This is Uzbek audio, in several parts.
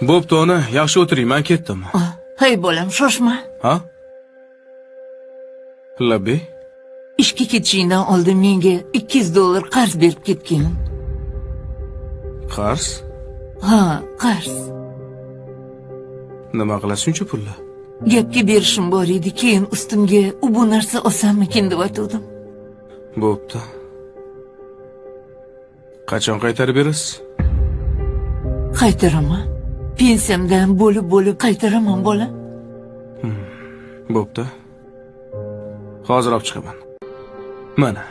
Bo'pti ona, yaxshi o'tiring, men ketdim. Hey bolam, shoshma. Ha? Labbi? Ishga ketishingdan oldin menga $200 qarz berib ketgin. Qarz? Ha, qarz. Nima qilasiz shuncha pulni? Gapga berishim bor edi, keyin ustimga bu narsa osanmikin deb aytdim. Bo'pti. Qachon qaytarib berasiz? Qaytaraman. Pensiyamdan bo'lib qaytaraman bola. Bo'pti. Hozir olib chiqaman. Mana.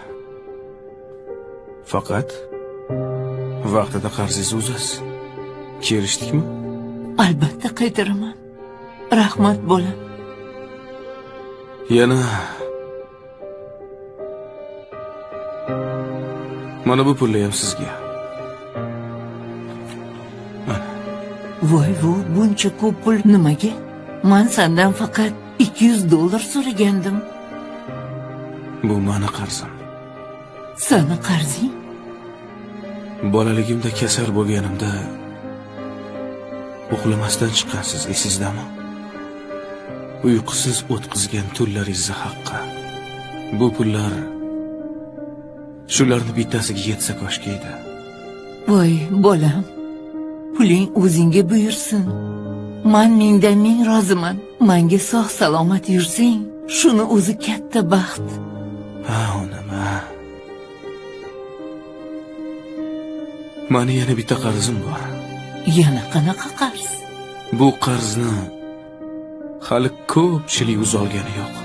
Faqat vaqtida qarzingizni uzasiz. Kelishdikmi? Albatta qaytaraman. Rahmat bola. Yana mana bu pulni ham sizga. Voy, buncha ko'p pul nimaga? Men sendan faqat $200 so'ragandim. Bu meni qarzim. Seni qarzing? Bolaligimda kasal bo'lganimda uxlamasdan chiqqansiz, esizdami? Uyqusiz o'tkazgan tunlaringizni haqqi. Bu pullar shularni bittasiga yetsa koshki edi. Voy, bolam. Puling o'zingga buyursin. Men mingdan ming roziman. Menga sog' salomat yursang, shuni o'zi katta baxt. Ha, onama. Meni yana bitta qarzim bor. Yana qanaqa qarz? Bu qarzni hali ko'pchilik uzolgani yo'q.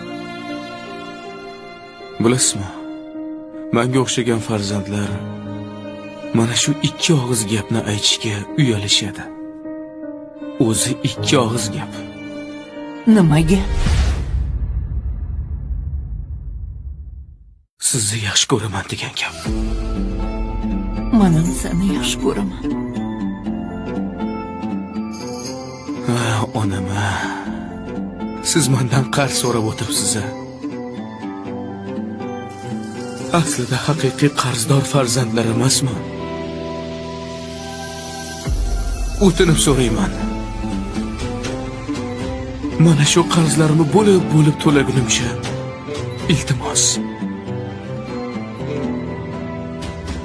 Bilasizmi? Menga o'xshagan farzandlar mana shu ikki og'iz gapni aytishga uyalishadi. O'zi ikki og'iz gap. Nimaga? Sizni yaxshi ko'raman degan gap. Men ham seni yaxshi ko'raman. Onama. Siz mendan qarz so'rab o'tiribsiz. Aslida haqiqiy qarzdor farzandlar emasmi? O'tinib so'rayman. Mana shu qarzlarimni bo'lib to'lagunimcha iltimos.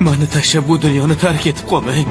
Meni tashlab bu dunyoni tark etib qolmang.